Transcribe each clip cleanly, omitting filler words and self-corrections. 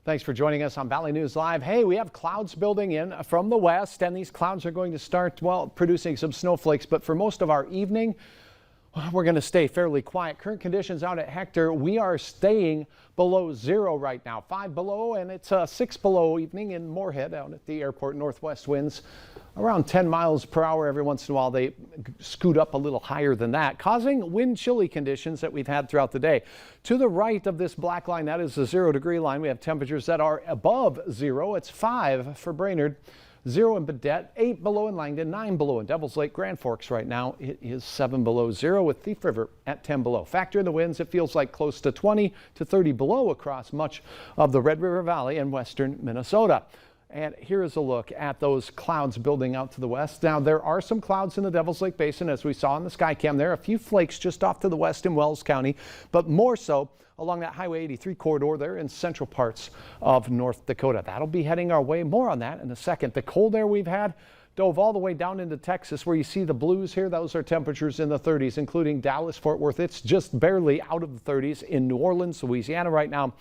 Thanks for joining us on Valley News Live. Hey, we have clouds building in from the west, and these clouds are going to start, well, producing some snowflakes. But for most of our evening, we're going to stay fairly quiet. Current conditions out at Hector, we are staying below zero right now. 5 below, and it's 6 below evening in Moorhead out at the airport. Northwest winds around 10 miles per hour. Every once in a while, they scoot up a little higher than that, causing wind chilly conditions that we've had throughout the day. To the right of this black line, that is the 0-degree line. We have temperatures that are above zero. It's 5 for Brainerd. 0 in Baudette, 8 below in Langdon, 9 below in Devils Lake. Grand Forks right now, it is 7 below zero with Thief River at 10 below. Factor in the winds, it feels like close to 20 to 30 below across much of the Red River Valley and western Minnesota. And here is a look at those clouds building out to the west. Now, there are some clouds in the Devils Lake Basin, as we saw in the Skycam. There are a few flakes just off to the west in Wells County, but more so along that Highway 83 corridor there in central parts of North Dakota. That'll be heading our way. More on that in a second. The cold air we've had dove all the way down into Texas, where you see the blues here. Those are temperatures in the 30s, including Dallas, Fort Worth. It's just barely out of the 30s in New Orleans, Louisiana right now.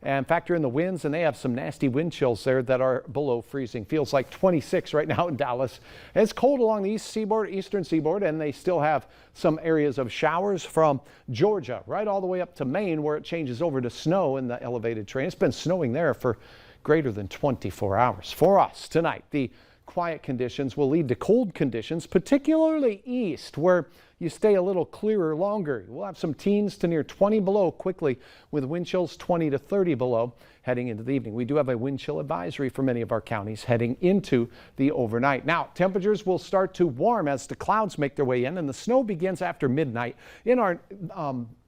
And factor in the winds, and they have some nasty wind chills there that are below freezing. Feels like 26 right now in Dallas. It's cold along the eastern seaboard, and they still have some areas of showers from Georgia right all the way up to Maine, where it changes over to snow in the elevated terrain. It's been snowing there for greater than 24 hours. For us tonight, the quiet conditions will lead to cold conditions, particularly east, where you stay a little clearer longer. We'll have some teens to near 20 below quickly, with wind chills 20 to 30 below heading into the evening. We do have a wind chill advisory for many of our counties heading into the overnight. Now, temperatures will start to warm as the clouds make their way in, and the snow begins after midnight in our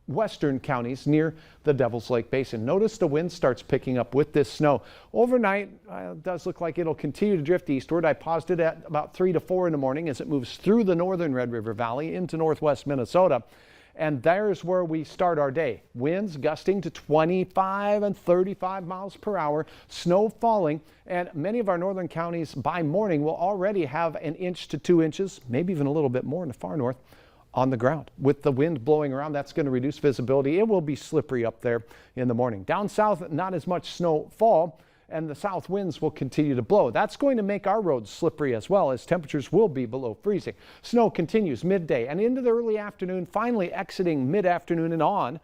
western counties near the Devils Lake Basin. Notice the wind starts picking up with this snow. Overnight, it does look like it'll continue to drift eastward. I paused it at about 3 to 4 in the morning as it moves through the northern Red River Valley into northwest Minnesota. And there's where we start our day. Winds gusting to 25 and 35 miles per hour, snow falling, and many of our northern counties by morning will already have 1 inch to 2 inches, maybe even a little bit more in the far north, on the ground. With the wind blowing around, that's going to reduce visibility. It will be slippery up there in the morning. Down south, not as much snowfall, and the south winds will continue to blow. That's going to make our roads slippery as well, as temperatures will be below freezing. Snow continues midday and into the early afternoon, finally exiting mid-afternoon and on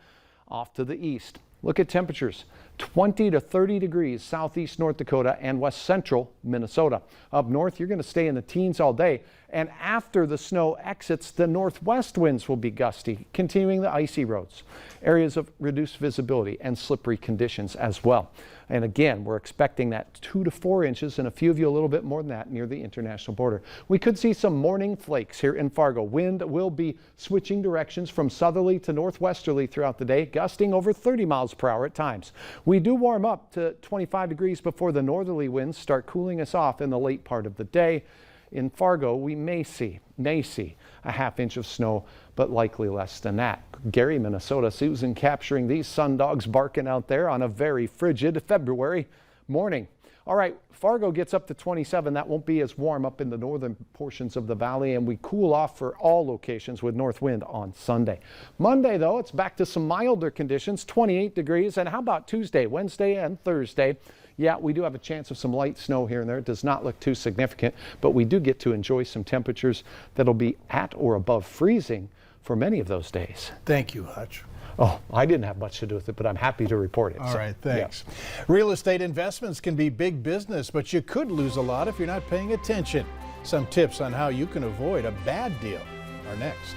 off to the east. Look at temperatures. 20 to 30 degrees southeast North Dakota and west central Minnesota. Up north, you're going to stay in the teens all day. And after the snow exits, the northwest winds will be gusty, continuing the icy roads. Areas of reduced visibility and slippery conditions as well. And again, we're expecting that 2 to 4 inches, and a few of you a little bit more than that near the international border. We could see some morning flakes here in Fargo. Wind will be switching directions from southerly to northwesterly throughout the day, gusting over 30 miles per hour at times. We do warm up to 25 degrees before the northerly winds start cooling us off in the late part of the day. In Fargo, we may see a ½ inch of snow, but likely less than that. Gary, Minnesota. Susan capturing these sun dogs barking out there on a very frigid February morning. All right, Fargo gets up to 27. That won't be as warm up in the northern portions of the valley, and we cool off for all locations with north wind on Sunday. Monday, though, it's back to some milder conditions, 28 degrees. And how about Tuesday, Wednesday, and Thursday? Yeah, we do have a chance of some light snow here and there. It does not look too significant, but we do get to enjoy some temperatures that'll be at or above freezing for many of those days. Thank you, Hutch. Oh, I didn't have much to do with it, but I'm happy to report it. All right, thanks. Yeah. Real estate investments can be big business, but you could lose a lot if you're not paying attention. Some tips on how you can avoid a bad deal are next.